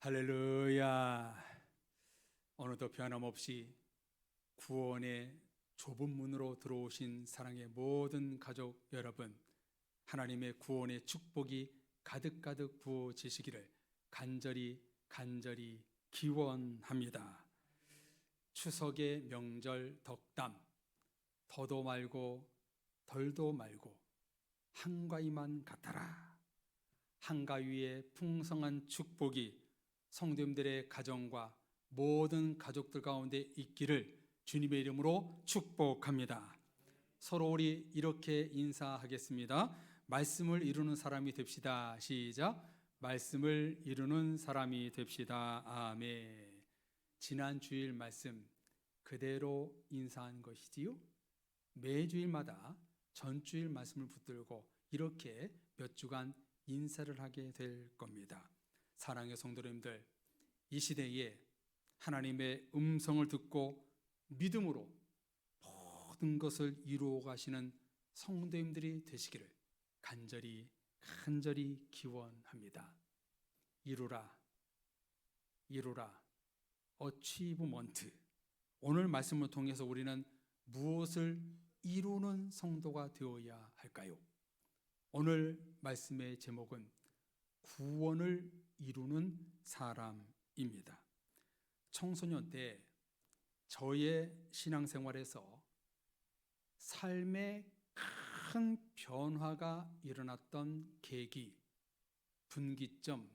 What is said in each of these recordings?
할렐루야. 오늘도 변함없이 구원의 좁은 문으로 들어오신 사랑의 모든 가족 여러분, 하나님의 구원의 축복이 가득가득 부어지시기를 간절히 기원합니다. 추석의 명절 덕담, 더도 말고 덜도 말고 한가위만 같아라. 한가위의 풍성한 축복이 성도님들의 가정과 모든 가족들 가운데 있기를 주님의 이름으로 축복합니다. 서로 우리 이렇게 인사하겠습니다. 말씀을 이루는 사람이 됩시다. 시작. 말씀을 이루는 사람이 됩시다. 아멘. 지난 주일 말씀 그대로 인사한 것이지요. 매주일마다 전주일 말씀을 붙들고 이렇게 몇 주간 인사를 하게 될 겁니다. 사랑의 성도님들, 이 시대에 하나님의 음성을 듣고 믿음으로 모든 것을 이루어 가시는 성도님들이 되시기를 간절히 기원합니다. 이루라 어치브먼트. 오늘 말씀을 통해서 우리는 무엇을 이루는 성도가 되어야 할까요? 오늘 말씀의 제목은 구원을 이루는 사람입니다. 청소년 때 저의 신앙생활에서 삶의 큰 변화가 일어났던 계기, 분기점,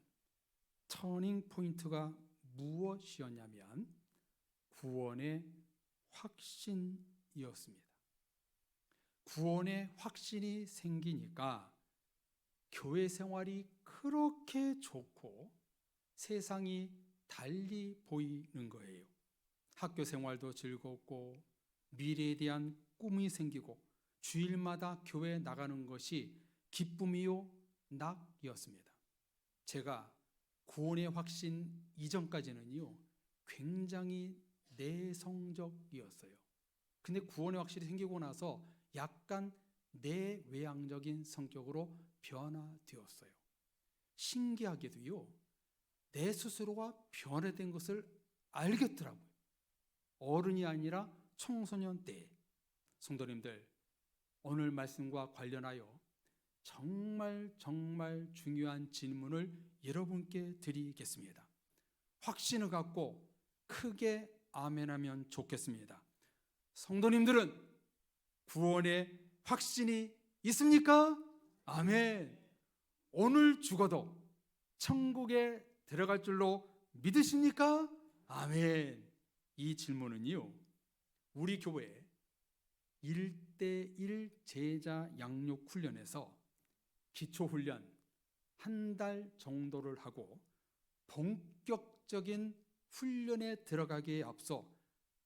터닝 포인트가 무엇이었냐면 구원의 확신이었습니다. 구원의 확신이 생기니까 교회 생활이 그렇게 좋고 세상이 달리 보이는 거예요. 학교 생활도 즐겁고 미래에 대한 꿈이 생기고 주일마다 교회에 나가는 것이 기쁨이요 낙이었습니다. 제가 구원의 확신 이전까지는요 굉장히 내성적이었어요. 근데 구원의 확신이 생기고 나서 약간 내외향적인 성격으로 변화되었어요. 신기하게도요 내 스스로가 변화된 것을 알겠더라고요. 어른이 아니라 청소년 때. 성도님들, 오늘 말씀과 관련하여 정말 중요한 질문을 여러분께 드리겠습니다. 확신을 갖고 크게 아멘하면 좋겠습니다. 성도님들은 구원의 확신이 있습니까? 아멘. 오늘 죽어도 천국에 들어갈 줄로 믿으십니까? 아멘. 이 질문은요 우리 교회 1대1 제자 양육 훈련에서 기초훈련 한 달 정도를 하고 본격적인 훈련에 들어가기에 앞서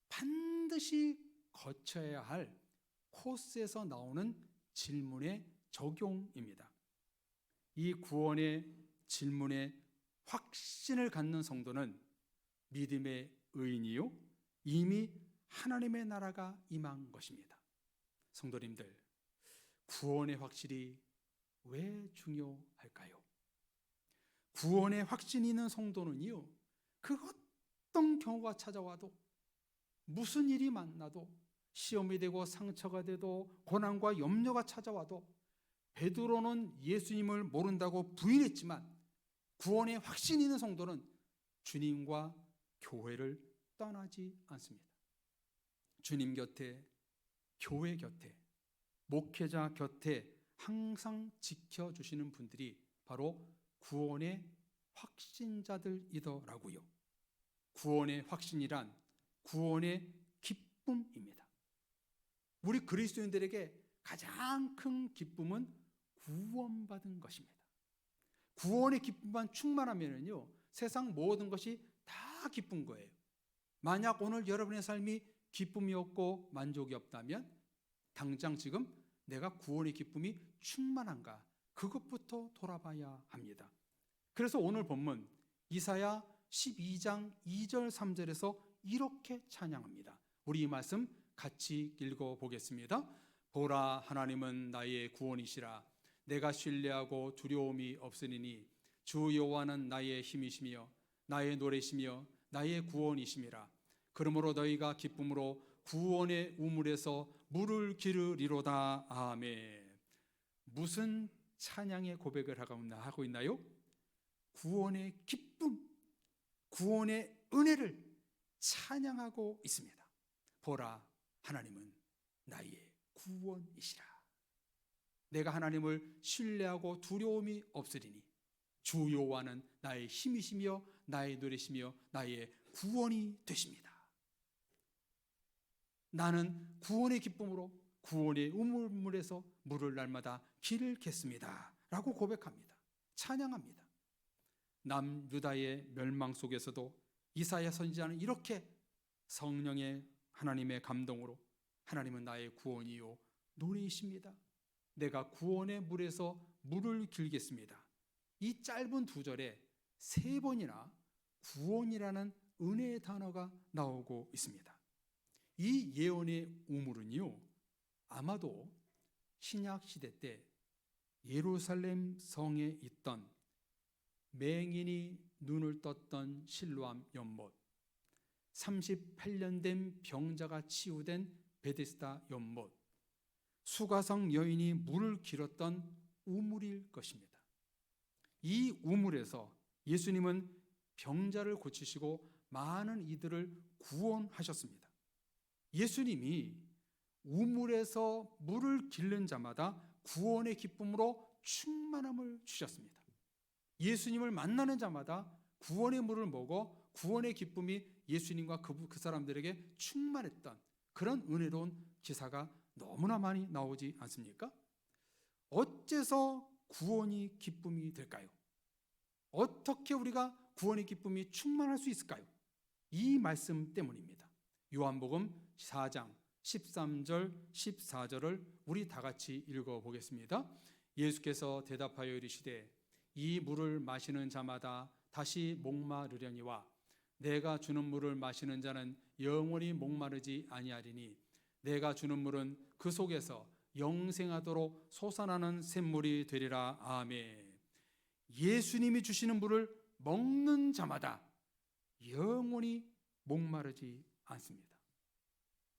반드시 거쳐야 할 코스에서 나오는 질문의 적용입니다. 이 구원의 질문에 확신을 갖는 성도는 믿음의 의인이요 이미 하나님의 나라가 임한 것입니다. 성도님들, 구원의 확실이 왜 중요할까요? 구원의 확신이 있는 성도는요 그 어떤 경우가 찾아와도 무슨 일이 만나도 시험이 되고 상처가 돼도 고난과 염려가 찾아와도 베드로는 예수님을 모른다고 부인했지만 구원의 확신이 있는 성도는 주님과 교회를 떠나지 않습니다. 주님 곁에, 교회 곁에, 목회자 곁에 항상 지켜주시는 분들이 바로 구원의 확신자들이더라고요. 구원의 확신이란 구원의 기쁨입니다. 우리 그리스도인들에게 가장 큰 기쁨은 구원받은 것입니다. 구원의 기쁨만 충만하면요 세상 모든 것이 다 기쁜 거예요. 만약 오늘 여러분의 삶이 기쁨이 없고 만족이 없다면 당장 지금 내가 구원의 기쁨이 충만한가 그것부터 돌아봐야 합니다. 그래서 오늘 본문 이사야 12장 2절 3절에서 이렇게 찬양합니다. 우리 이 말씀 같이 읽어보겠습니다. 보라, 하나님은 나의 구원이시라. 내가 신뢰하고 두려움이 없으리니 주 여호와는 나의 힘이시며 나의 노래시며 나의 구원이심이라. 그러므로 너희가 기쁨으로 구원의 우물에서 물을 기르리로다. 아멘. 무슨 찬양의 고백을 하고 있나요? 구원의 기쁨, 구원의 은혜를 찬양하고 있습니다. 보라, 하나님은 나의 구원이시라. 내가 하나님을 신뢰하고 두려움이 없으리니 주 여호와는 나의 힘이시며 나의 노래시며 나의 구원이 되십니다. 나는 구원의 기쁨으로 구원의 우물물에서 물을 날마다 길을 겠습니다 라고 고백합니다. 찬양합니다. 남유다의 멸망 속에서도 이사야 선지자는 이렇게 성령의 하나님의 감동으로 하나님은 나의 구원이요 노래이십니다. 내가 구원의 물에서 물을 길겠습니다. 이 짧은 두 절에 세 번이나 구원이라는 은혜의 단어가 나오고 있습니다. 이 예언의 우물은요, 아마도 신약 시대 때 예루살렘 성에 있던 맹인이 눈을 떴던 실로암 연못, 38년 된 병자가 치유된 베데스다 연못, 수가성 여인이 물을 길었던 우물일 것입니다. 이 우물에서 예수님은 병자를 고치시고 많은 이들을 구원하셨습니다. 예수님이 우물에서 물을 길는 자마다 구원의 기쁨으로 충만함을 주셨습니다. 예수님을 만나는 자마다 구원의 물을 먹어 구원의 기쁨이 예수님과 그 사람들에게 충만했던 그런 은혜로운 기사가 너무나 많이 나오지 않습니까? 어째서 구원이 기쁨이 될까요? 어떻게 우리가 구원의 기쁨이 충만할 수 있을까요? 이 말씀 때문입니다. 요한복음 4장 13절 14절을 우리 다 같이 읽어보겠습니다. 예수께서 대답하여 이르시되 이 물을 마시는 자마다 다시 목마르려니와 내가 주는 물을 마시는 자는 영원히 목마르지 아니하리니 내가 주는 물은 그 속에서 영생하도록 솟아나는 샘물이 되리라. 아멘. 예수님이 주시는 물을 먹는 자마다 영원히 목마르지 않습니다.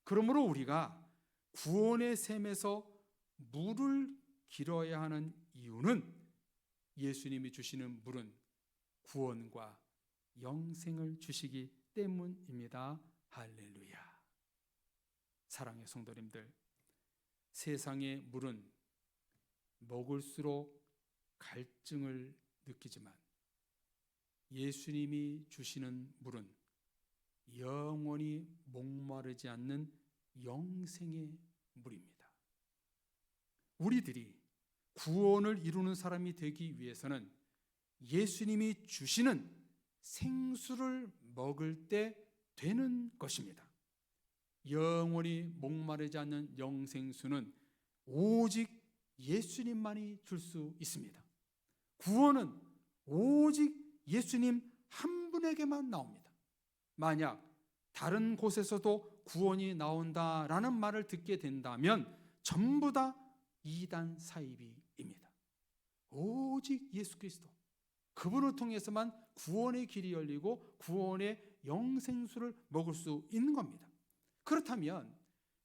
그러므로 우리가 구원의 샘에서 물을 길어야 하는 이유는 예수님이 주시는 물은 구원과 영생을 주시기 때문입니다. 할렐루야. 사랑의 성도님들, 세상의 물은 먹을수록 갈증을 느끼지만 예수님이 주시는 물은 영원히 목마르지 않는 영생의 물입니다. 우리들이 구원을 이루는 사람이 되기 위해서는 예수님이 주시는 생수를 먹을 때 되는 것입니다. 영원히 목마르지 않는 영생수는 오직 예수님만이 줄 수 있습니다. 구원은 오직 예수님 한 분에게만 나옵니다. 만약 다른 곳에서도 구원이 나온다라는 말을 듣게 된다면 전부 다 이단 사이비입니다. 오직 예수 그리스도, 그분을 통해서만 구원의 길이 열리고 구원의 영생수를 먹을 수 있는 겁니다. 그렇다면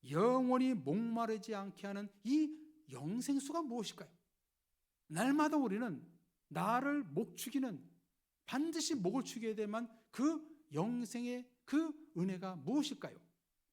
영원히 목마르지 않게 하는 이 영생수가 무엇일까요? 날마다 우리는 나를 목축이는, 반드시 목을 축여야 되만 그 영생의 그 은혜가 무엇일까요?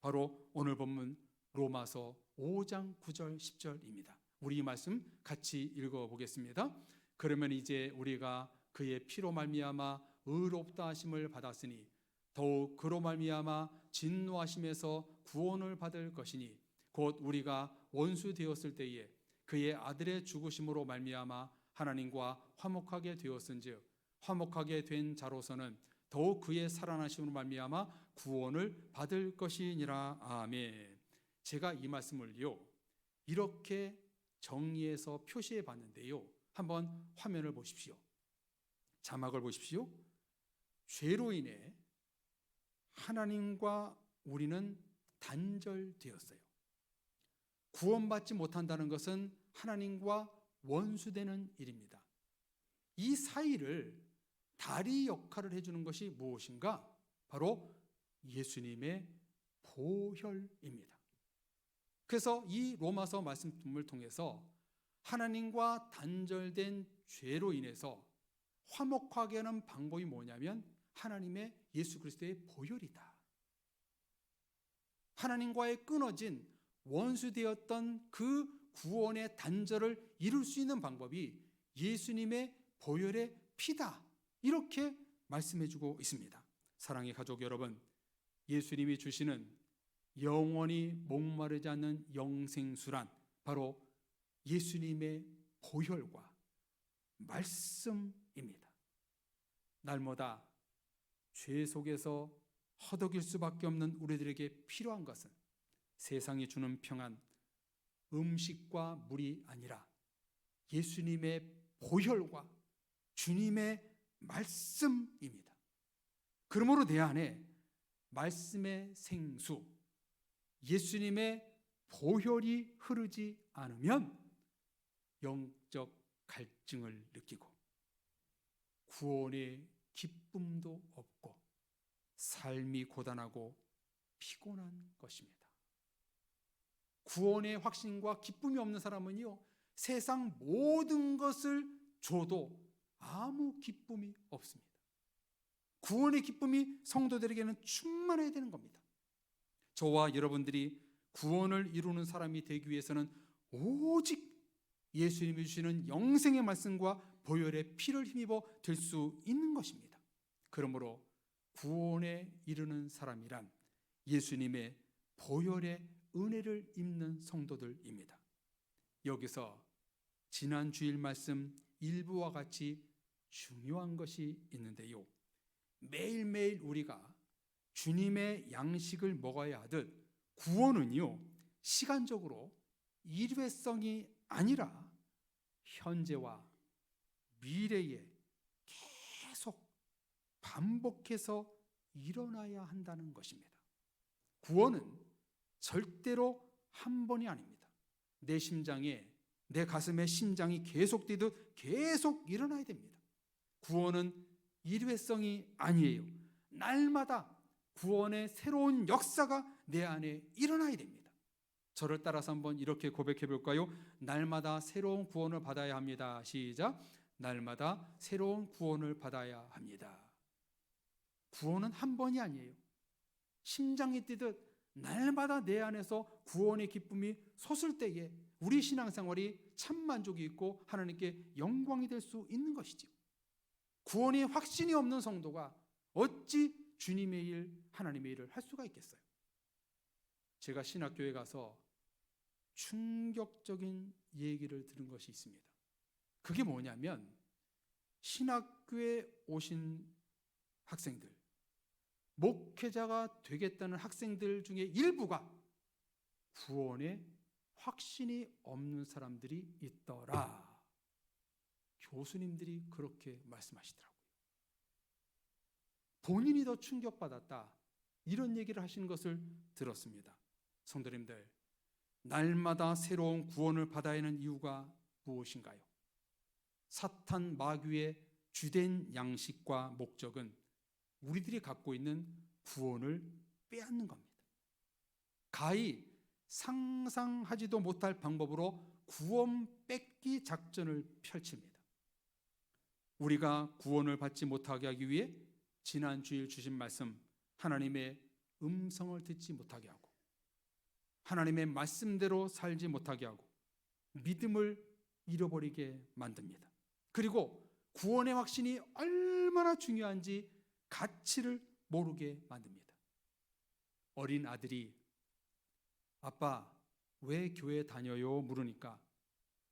바로 오늘 본문 로마서 5장 9절 10절입니다. 우리 이 말씀 같이 읽어보겠습니다. 그러면 이제 우리가 그의 피로 말미암아 의롭다 하심을 받았으니 더욱 그로 말미암아 진노하심에서 구원을 받을 것이니 곧 우리가 원수 되었을 때에 그의 아들의 죽으심으로 말미암아 하나님과 화목하게 되었은즉 화목하게 된 자로서는 더욱 그의 살아나심으로 말미암아 구원을 받을 것이니라. 아멘. 제가 이 말씀을요 이렇게 정리해서 표시해 봤는데요, 한번 화면을 보십시오. 자막을 보십시오. 죄로 인해 하나님과 우리는 단절되었어요. 구원받지 못한다는 것은 하나님과 원수되는 일입니다. 이 사이를 다리 역할을 해주는 것이 무엇인가? 바로 예수님의 보혈입니다. 그래서 이 로마서 말씀을 통해서 하나님과 단절된 죄로 인해서 화목하게 하는 방법이 뭐냐면 하나님의 예수 그리스도의 보혈이다. 하나님과의 끊어진 원수되었던 그 구원의 단절을 이룰 수 있는 방법이 예수님의 보혈의 피다. 이렇게 말씀해주고 있습니다. 사랑의 가족 여러분, 예수님이 주시는 영원히 목마르지 않는 영생수란 바로 예수님의 보혈과 말씀입니다. 날마다 죄 속에서 허덕일 수밖에 없는 우리들에게 필요한 것은 세상이 주는 평안, 음식과 물이 아니라 예수님의 보혈과 주님의 말씀입니다. 그러므로 내 안에 말씀의 생수, 예수님의 보혈이 흐르지 않으면 영적 갈증을 느끼고 구원의 기쁨도 없고 삶이 고단하고 피곤한 것입니다. 구원의 확신과 기쁨이 없는 사람은요, 세상 모든 것을 줘도 아무 기쁨이 없습니다. 구원의 기쁨이 성도들에게는 충만해야 되는 겁니다. 저와 여러분들이 구원을 이루는 사람이 되기 위해서는 오직 예수님이 주시는 영생의 말씀과 보혈의 피를 힘입어 될 수 있는 것입니다. 그러므로 구원에 이르는 사람이란 예수님의 보혈의 은혜를 입는 성도들입니다. 여기서 지난 주일 말씀 일부와 같이 중요한 것이 있는데요. 매일매일 우리가 주님의 양식을 먹어야 하듯 구원은요, 시간적으로 일회성이 아니라 현재와 미래에 계속 반복해서 일어나야 한다는 것입니다. 구원은 절대로 한 번이 아닙니다. 내 심장에, 내 가슴에 심장이 계속 뛰듯 계속 일어나야 됩니다. 구원은 일회성이 아니에요. 날마다 구원의 새로운 역사가 내 안에 일어나야 됩니다. 저를 따라서 한번 이렇게 고백해 볼까요? 날마다 새로운 구원을 받아야 합니다. 시작. 날마다 새로운 구원을 받아야 합니다. 구원은 한 번이 아니에요. 심장이 뛰듯 날마다 내 안에서 구원의 기쁨이 솟을 때에 우리 신앙생활이 참 만족이 있고 하나님께 영광이 될 수 있는 것이죠. 구원의 확신이 없는 성도가 어찌 주님의 일, 하나님의 일을 할 수가 있겠어요? 제가 신학교에 가서 충격적인 얘기를 들은 것이 있습니다. 그게 뭐냐면 신학교에 오신 학생들, 목회자가 되겠다는 학생들 중에 일부가 구원에 확신이 없는 사람들이 있더라. 교수님들이 그렇게 말씀하시더라고요. 본인이 더 충격받았다. 이런 얘기를 하시는 것을 들었습니다. 성도님들, 날마다 새로운 구원을 받아야 하는 이유가 무엇인가요? 사탄 마귀의 주된 양식과 목적은 우리들이 갖고 있는 구원을 빼앗는 겁니다. 가히 상상하지도 못할 방법으로 구원 뺏기 작전을 펼칩니다. 우리가 구원을 받지 못하게 하기 위해 지난 주일 주신 말씀, 하나님의 음성을 듣지 못하게 하고 하나님의 말씀대로 살지 못하게 하고 믿음을 잃어버리게 만듭니다. 그리고 구원의 확신이 얼마나 중요한지 가치를 모르게 만듭니다. 어린 아들이 아빠 왜 교회 다녀요? 물으니까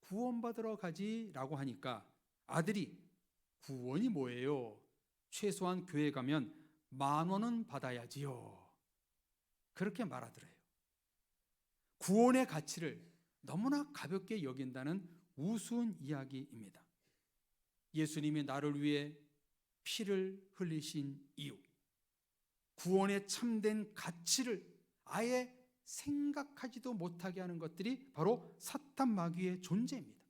구원받으러 가지라고 하니까 아들이 구원이 뭐예요? 최소한 교회 가면 10,000원은 받아야지요. 그렇게 말하더래요. 구원의 가치를 너무나 가볍게 여긴다는 우스운 이야기입니다. 예수님이 나를 위해 피를 흘리신 이유, 구원의 참된 가치를 아예 생각하지도 못하게 하는 것들이 바로 사탄 마귀의 존재입니다.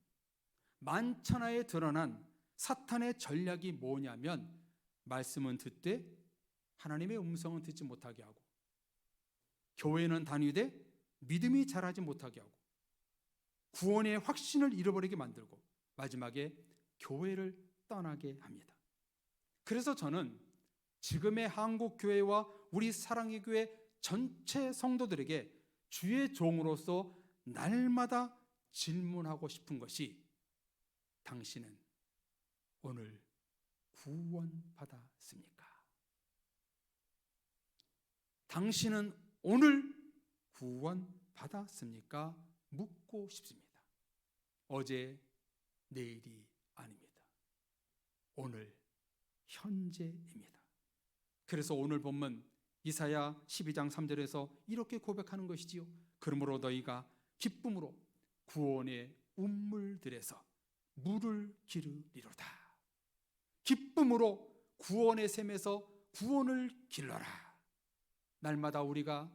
만천하에 드러난 사탄의 전략이 뭐냐면 말씀은 듣되 하나님의 음성은 듣지 못하게 하고, 교회는 다니되 믿음이 자라지 못하게 하고, 구원의 확신을 잃어버리게 만들고, 마지막에 교회를 떠나게 합니다. 그래서 저는 지금의 한국교회와 우리 사랑의 교회 전체 성도들에게 주의 종으로서 날마다 질문하고 싶은 것이, 당신은 오늘 구원받았습니까? 당신은 오늘 구원받았습니까? 묻고 싶습니다. 어제, 내일이 아닙니다. 오늘, 현재입니다. 그래서 오늘 본문 이사야 12장 3절에서 이렇게 고백하는 것이지요. 그러므로 너희가 기쁨으로 구원의 운물들에서 물을 기르리로다. 기쁨으로 구원의 샘에서 구원을 길러라. 날마다 우리가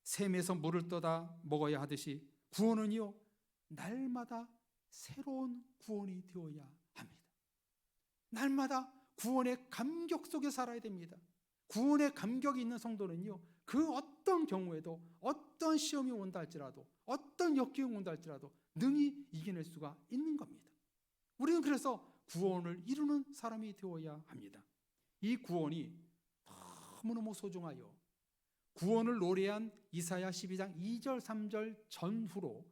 샘에서 물을 떠다 먹어야 하듯이 구원은요, 날마다 새로운 구원이 되어야 합니다. 날마다 구원의 감격 속에 살아야 됩니다. 구원의 감격이 있는 성도는요, 그 어떤 경우에도, 어떤 시험이 온다 할지라도, 어떤 역경이 온다 할지라도 능히 이겨낼 수가 있는 겁니다. 우리는 그래서 구원을 이루는 사람이 되어야 합니다. 이 구원이 너무너무 소중하여 구원을 노래한 이사야 12장 2절 3절 전후로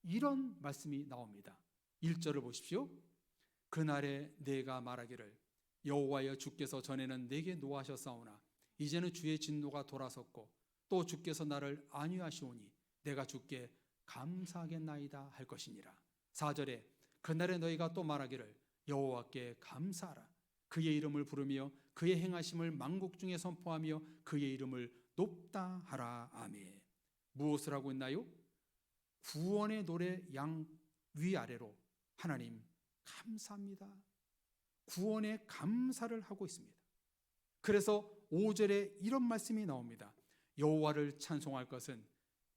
이런 말씀이 나옵니다. 1절을 보십시오. 그날에 내가 말하기를 여호와여 주께서 전에는 내게 노하셨사오나 이제는 주의 진노가 돌아섰고 또 주께서 나를 안위하시오니 내가 주께 감사하겠나이다 할 것이니라. 4절에 그날에 너희가 또 말하기를 여호와께 감사하라. 그의 이름을 부르며 그의 행하심을 만국 중에 선포하며 그의 이름을 높다 하라. 아멘. 무엇을 하고 있나요? 구원의 노래 양 위아래로 하나님 감사합니다. 구원의 감사를 하고 있습니다. 그래서 5절에 이런 말씀이 나옵니다. 여호와를 찬송할 것은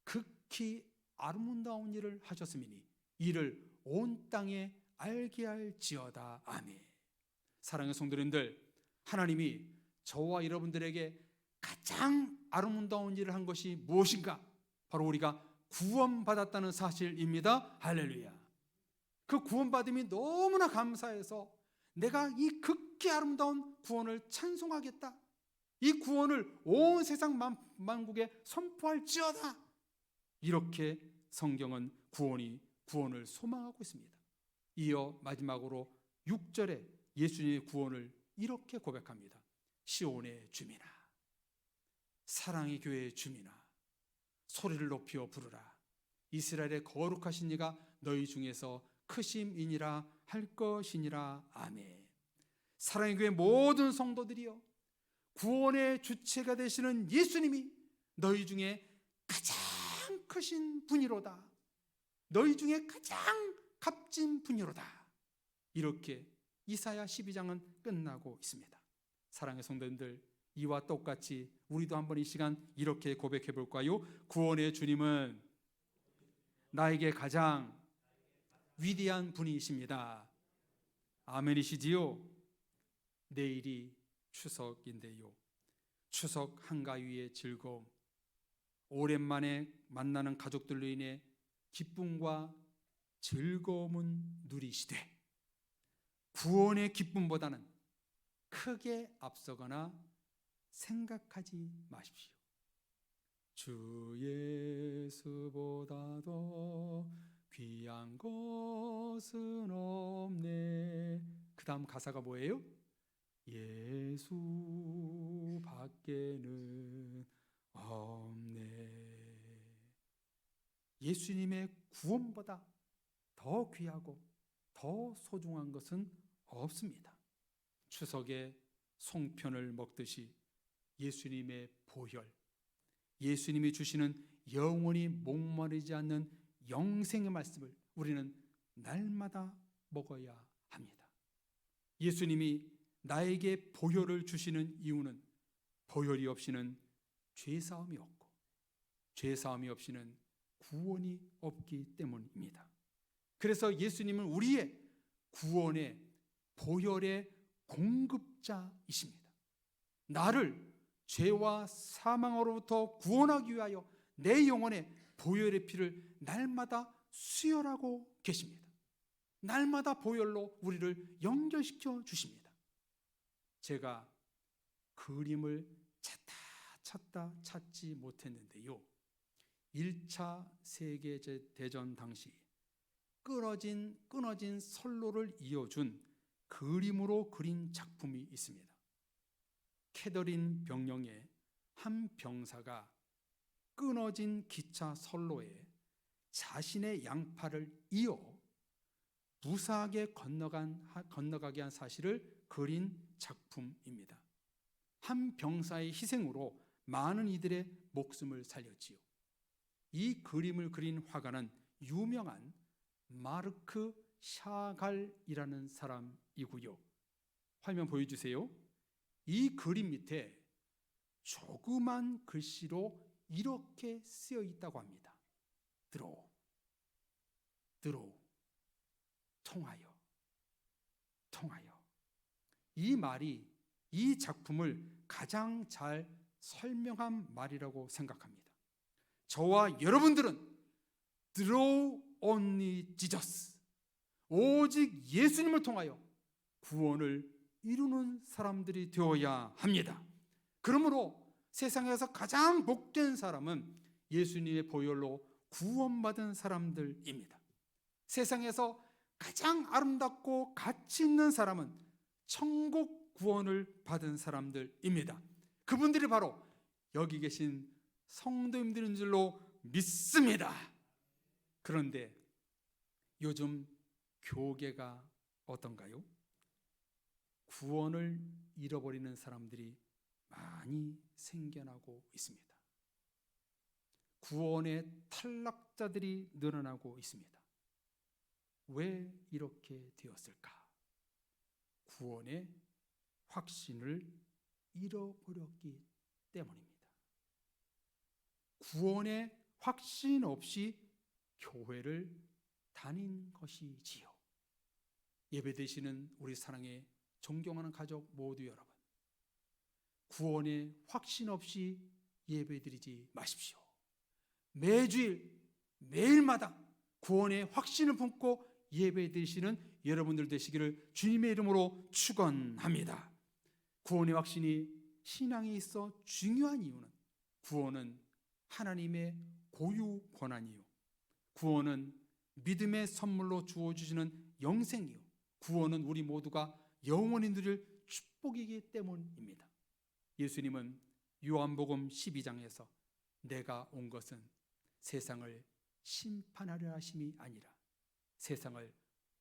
극히 아름다운 일을 하셨음이니 이를 온 땅에 알게 할지어다. 아멘. 사랑하는 성도님들, 하나님이 저와 여러분들에게 가장 아름다운 일을 한 것이 무엇인가? 바로 우리가 구원받았다는 사실입니다. 할렐루야. 그 구원받음이 너무나 감사해서 내가 이 극히 아름다운 구원을 찬송하겠다. 이 구원을 온 세상 만국에 선포할지어다. 이렇게 성경은 구원을 소망하고 있습니다. 이어 마지막으로 6절에 예수님의 구원을 이렇게 고백합니다. 시온의 주민아, 사랑의 교회의 주민아, 소리를 높여 부르라. 이스라엘의 거룩하신 이가 너희 중에서 크심이니라 할 것이니라. 아멘. 사랑의 교회 모든 성도들이여, 구원의 주체가 되시는 예수님이 너희 중에 가장 크신 분이로다. 너희 중에 가장 값진 분이로다. 이렇게 이사야 12장은 끝나고 있습니다. 사랑의 성도님들, 이와 똑같이 우리도 한번 이 시간 이렇게 고백해 볼까요? 구원의 주님은 나에게 가장 위대한 분이십니다. 아멘이시지요? 내일이 추석인데요, 추석 한가위의 즐거움, 오랜만에 만나는 가족들로 인해 기쁨과 즐거움은 누리시되 구원의 기쁨보다는 크게 앞서거나 생각하지 마십시오. 주 예수보다도 귀한 것은 없네. 그 다음 가사가 뭐예요? 예수 밖에는 없네. 예수님의 구원보다 더 귀하고 더 소중한 것은 없습니다. 추석에 송편을 먹듯이 예수님의 보혈, 예수님이 주시는 영원히 목마르지 않는 영생의 말씀을 우리는 날마다 먹어야 합니다. 예수님이 나에게 보혈을 주시는 이유는 보혈이 없이는 죄사함이 없고 죄사함이 없이는 구원이 없기 때문입니다. 그래서 예수님은 우리의 구원의 보혈의 공급자이십니다. 나를 죄와 사망으로부터 구원하기 위하여 내 영혼에 보혈의 피를 날마다 수혈하고 계십니다. 날마다 보혈로 우리를 연결시켜 주십니다. 제가 그림을 찾다 찾지 못했는데요, 1차 세계대전 당시 끊어진 선로를 이어준 그림으로 그린 작품이 있습니다. 캐더린 병영의 한 병사가 끊어진 기차 선로에 자신의 양팔을 이어 무사하게 건너가게 한 사실을 그린 작품입니다. 한 병사의 희생으로 많은 이들의 목숨을 살렸지요. 이 그림을 그린 화가는 유명한 마르크 샤갈이라는 사람이고요. 화면 보여주세요. 이 그림 밑에 조그만 글씨로 이렇게 쓰여 있다고 합니다. 들어, 통하여. 이 말이 이 작품을 가장 잘 설명한 말이라고 생각합니다. 저와 여러분들은 through only Jesus, 오직 예수님을 통하여 구원을 이루는 사람들이 되어야 합니다. 그러므로 세상에서 가장 복된 사람은 예수님의 보혈로 구원받은 사람들입니다. 세상에서 가장 아름답고 가치 있는 사람은 천국 구원을 받은 사람들입니다. 그분들이 바로 여기 계신 성도님들인 줄로 믿습니다. 그런데 요즘 교계가 어떤가요? 구원을 잃어버리는 사람들이 많이 생겨나고 있습니다. 구원의 탈락자들이 늘어나고 있습니다. 왜 이렇게 되었을까? 구원의 확신을 잃어버렸기 때문입니다. 구원의 확신 없이 교회를 다닌 것이지요. 예배드리시는 우리 사랑의 존경하는 가족 모두 여러분, 구원의 확신 없이 예배드리지 마십시오. 매주일 매일마다 구원의 확신을 품고 예배드리시는 여러분들 되시기를 주님의 이름으로 축원합니다. 구원의 확신이 신앙에 있어 중요한 이유는 구원은 하나님의 고유 권한이요, 구원은 믿음의 선물로 주어주시는 영생이요, 구원은 우리 모두가 영원히 누릴 축복이기 때문입니다. 예수님은 요한복음 12장에서 내가 온 것은 세상을 심판하려 하심이 아니라 세상을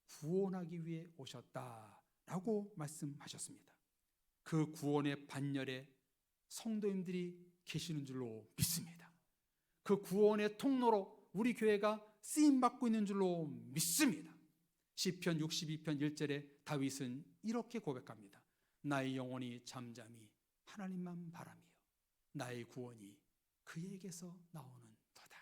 구원하기 위해 오셨다라고 말씀하셨습니다. 그 구원의 반열에 성도님들이 계시는 줄로 믿습니다. 그 구원의 통로로 우리 교회가 쓰임받고 있는 줄로 믿습니다. 시편 62편 1절에 다윗은 이렇게 고백합니다. 나의 영혼이 잠잠히 하나님만 바라며 나의 구원이 그에게서 나오는 도다.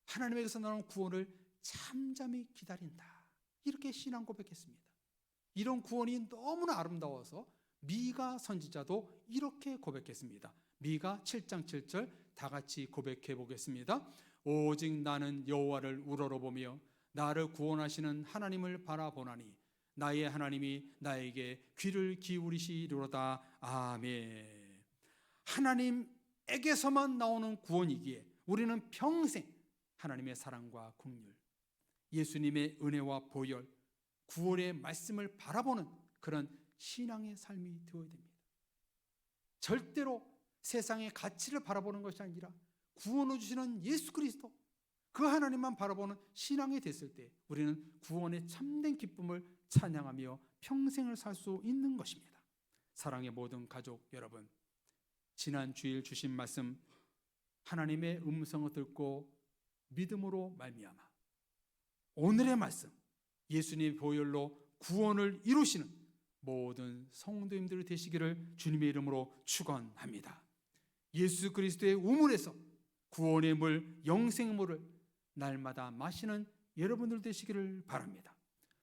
하나님에게서 나오는 구원을 잠잠히 기다린다, 이렇게 신앙 고백했습니다. 이런 구원이 너무나 아름다워서 미가 선지자도 이렇게 고백했습니다. 미가 7장 7절 다 같이 고백해 보겠습니다. 오직 나는 여호와를 우러러보며 나를 구원하시는 하나님을 바라보나니 나의 하나님이 나에게 귀를 기울이시리로다. 아멘. 하나님에게서만 나오는 구원이기에 우리는 평생 하나님의 사랑과 긍휼, 예수님의 은혜와 보혈, 구원의 말씀을 바라보는 그런 신앙의 삶이 되어야 됩니다. 절대로 세상의 가치를 바라보는 것이 아니라 구원을 주시는 예수 그리스도, 그 하나님만 바라보는 신앙이 됐을 때 우리는 구원의 참된 기쁨을 찬양하며 평생을 살 수 있는 것입니다. 사랑의 모든 가족 여러분, 지난 주일 주신 말씀, 하나님의 음성을 듣고 믿음으로 말미암아 오늘의 말씀, 예수님의 보혈로 구원을 이루시는 모든 성도님들 되시기를 주님의 이름으로 축원합니다. 예수 그리스도의 우물에서 구원의 물, 영생의 물을 날마다 마시는 여러분들 되시기를 바랍니다.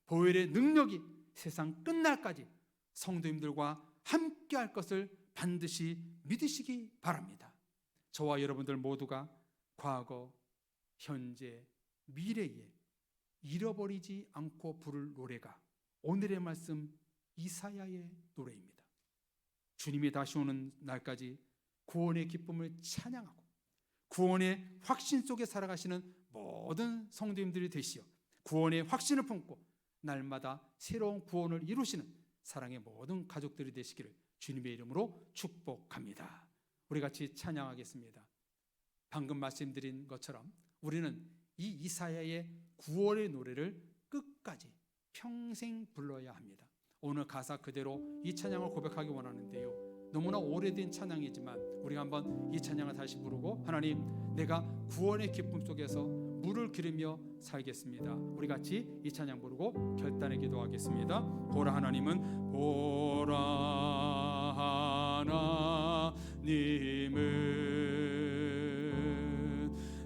보혈의 능력이 세상 끝날까지 성도님들과 함께 할 것을 반드시 믿으시기 바랍니다. 저와 여러분들 모두가 과거, 현재, 미래에 잃어버리지 않고 부를 노래가 오늘의 말씀 이사야의 노래입니다. 주님이 다시 오는 날까지 구원의 기쁨을 찬양하고 구원의 확신 속에 살아가시는 모든 성도님들이 되시어 구원의 확신을 품고 날마다 새로운 구원을 이루시는 사랑의 모든 가족들이 되시기를 주님의 이름으로 축복합니다. 우리 같이 찬양하겠습니다. 방금 말씀드린 것처럼 우리는 이 이사야의 구원의 노래를 끝까지 평생 불러야 합니다. 오늘 가사 그대로 이 찬양을 고백하기 원하는데요, 너무나 오래된 찬양이지만 우리가 한번 이 찬양을 다시 부르고, 하나님, 내가 구원의 기쁨 속에서 물을 기르며 살겠습니다. 우리 같이 이 찬양 부르고 결단의 기도하겠습니다. 보라 하나님은, 보라 하나님은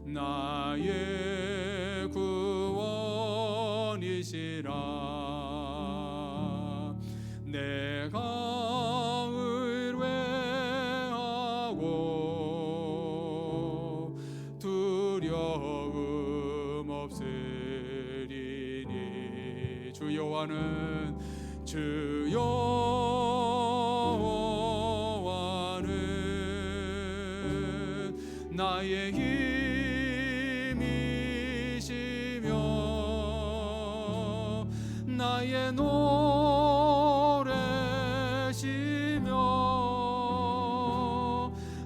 나의 구원이시라. 내가 의뢰하고 두려움 없으리니. 주 여호와는 나의 힘이시며 나의 노래시며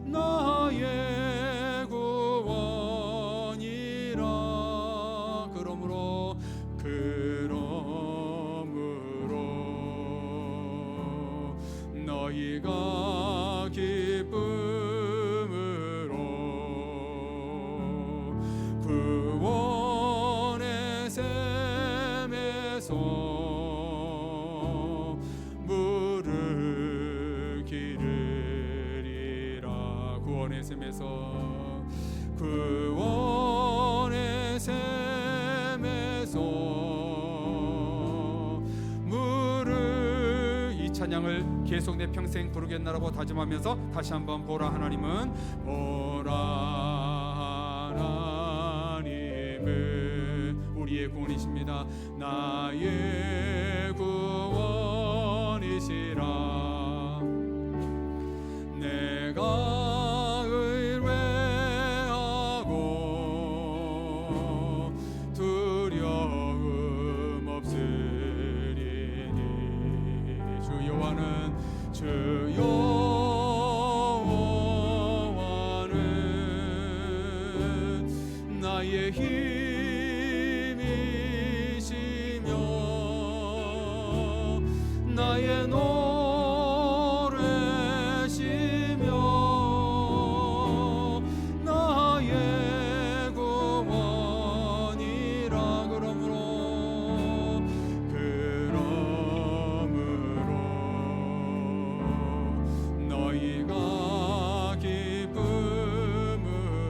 나의 구원이라. 그러므로 너희가 기쁨으로 구원의 샘에서 물을 기르리라. 구원의 샘에서, 구원의 샘에서 물을. 이 찬양을 계속 내 평생 부르겠나라고 다짐하면서 다시 한번, 보라 하나님은, 보라 하나님은 우리의 구원이십니다. 나의 구원이시라. 내가 의뢰하고 두려움 없으리니. 주 여호와는 나의 힘이시며 나의 노래시며 나의 구원이라. 그러므로 너희가 기쁨을.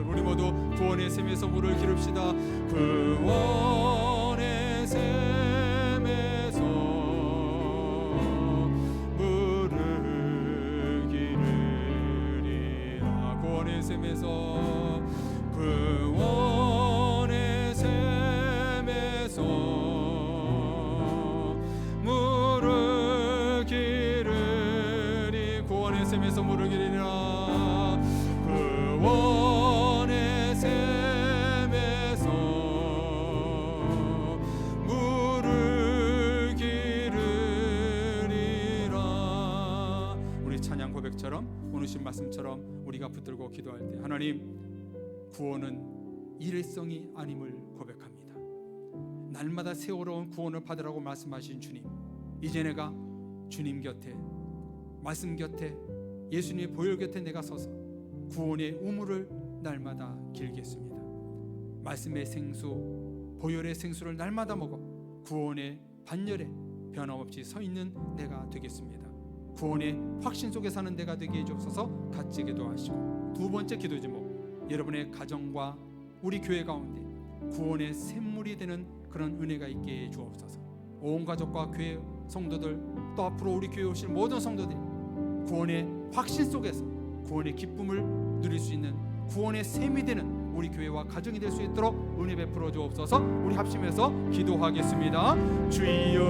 우리 모두 구원의 샘에서 물을 기릅시다. 구원의 샘에서 물을 기르리라. 구원의 샘에서, 구원의 샘에서 물을 기르리. 구원의 샘에서 물을 기르리라. 구원의 샘에서 물을 기르리라. 우리 찬양 고백처럼, 오늘 신 말씀처럼 우리가 붙들고 기도할 때, 하나님, 구원은 일회성이 아님을 고백합니다. 날마다 세월호온 구원을 받으라고 말씀하신 주님, 이제 내가 주님 곁에, 말씀 곁에, 예수님의 보혈 곁에 내가 서서 구원의 우물을 날마다 길겠습니다. 말씀의 생수, 보혈의 생수를 날마다 먹어 구원의 반열에 변함없이 서 있는 내가 되겠습니다. 구원의 확신 속에 사는 내가 되게 해주옵소서. 같이 기도하시고, 두 번째 기도 제목, 여러분의 가정과 우리 교회 가운데 구원의 샘물이 되는 그런 은혜가 있게 해 주옵소서. 온 가족과 교회 성도들, 또 앞으로 우리 교회에 오실 모든 성도들이 구원의 확신 속에서 구원의 기쁨을 누릴 수 있는 구원의 셈이 되는 우리 교회와 가정이 될 수 있도록 은혜 베풀어 주옵소서. 우리 합심해서 기도하겠습니다. 주여,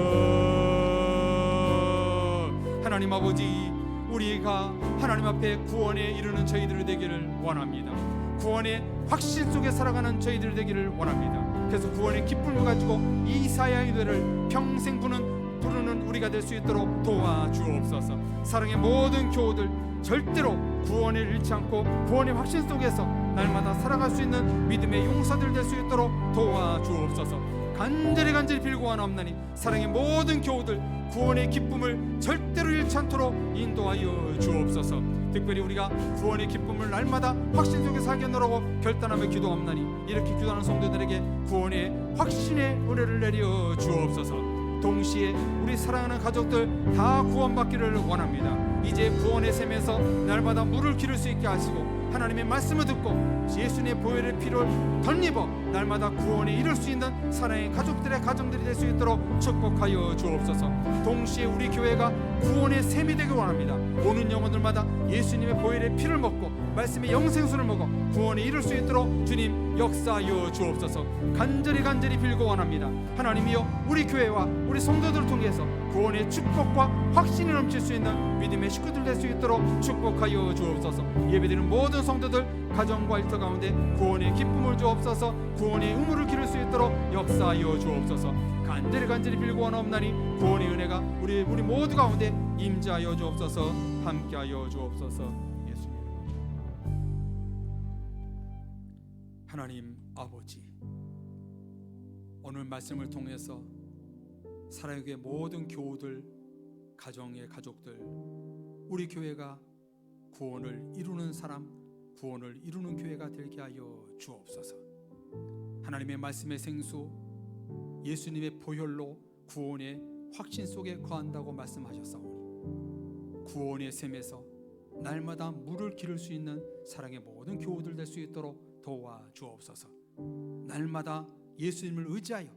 하나님 아버지, 우리가 하나님 앞에 구원에 이르는 저희들 되기를 원합니다. 구원의 확신 속에 살아가는 저희들 되기를 원합니다. 그래서 구원의 기쁨을 가지고 이사야의 노래를 평생 부르는 우리가 될 수 있도록 도와주옵소서. 사랑의 모든 교우들 절대로 구원을 잃지 않고 구원의 확신 속에서 날마다 살아갈 수 있는 믿음의 용사들 될 수 있도록 도와주옵소서. 간절히 빌고하옵나니 사랑의 모든 교우들 구원의 기쁨을 절대로 잃지 않도록 인도하여 주옵소서. 특별히 우리가 구원의 기쁨을 날마다 확신 속에 살게 하노라고 결단하며 기도하옵나니 이렇게 기도하는 성도들에게 구원의 확신의 은혜를 내려 주옵소서. 동시에 우리 사랑하는 가족들 다 구원받기를 원합니다. 이제 구원의 셈에서 날마다 물을 기를 수 있게 하시고 하나님의 말씀을 듣고 예수님의 보혈의 피를 덧입어 날마다 구원에 이를 수 있는 사랑의 가족들의 가정들이 될 수 있도록 축복하여 주옵소서. 동시에 우리 교회가 구원의 셈이 되길 원합니다. 오는 영혼들마다 예수님의 보혈의 피를 먹고 말씀의 영생수를 먹어 구원에 이를 수 있도록 주님 역사하여 주옵소서. 간절히 빌고 원합니다. 하나님이여, 우리 교회와 우리 성도들을 통해서 구원의 축복과 확신이 넘칠 수 있는 믿음의 식구들 될 수 있도록 축복하여 주옵소서. 예배드리는 모든 성도들 가정과 일터 가운데 구원의 기쁨을 주옵소서. 구원의 의무를 기를 수 있도록 역사하여 주옵소서. 간절히 빌고 원하옵나니 구원의 은혜가 우리 모두 가운데 임재하여 주옵소서. 함께하여 주옵소서. 예수님 하나님 아버지, 오늘 말씀을 통해서 사랑의 모든 교우들, 가정의 가족들, 우리 교회가 구원을 이루는 사람, 구원을 이루는 교회가 되게 하여 주옵소서. 하나님의 말씀의 생수 예수님의 보혈로 구원의 확신 속에 거한다고 말씀하셨사오니 구원의 셈에서 날마다 물을 기를 수 있는 사랑의 모든 교우들 될 수 있도록 도와주옵소서. 날마다 예수님을 의지하여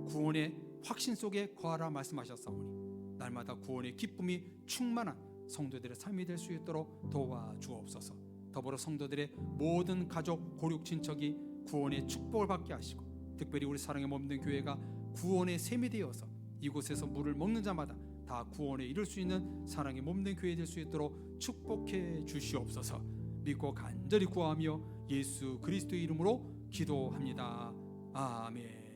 구원의 확신 속에 거하라 말씀하셨사오니 날마다 구원의 기쁨이 충만한 성도들의 삶이 될 수 있도록 도와주옵소서. 더불어 성도들의 모든 가족, 고륙, 친척이 구원의 축복을 받게 하시고 특별히 우리 사랑의 몸된 교회가 구원의 셈이 되어서 이곳에서 물을 먹는 자마다 다 구원에 이를 수 있는 사랑의 몸된 교회 될 수 있도록 축복해 주시옵소서. 믿고 간절히 구하며 예수 그리스도의 이름으로 기도합니다. 아멘.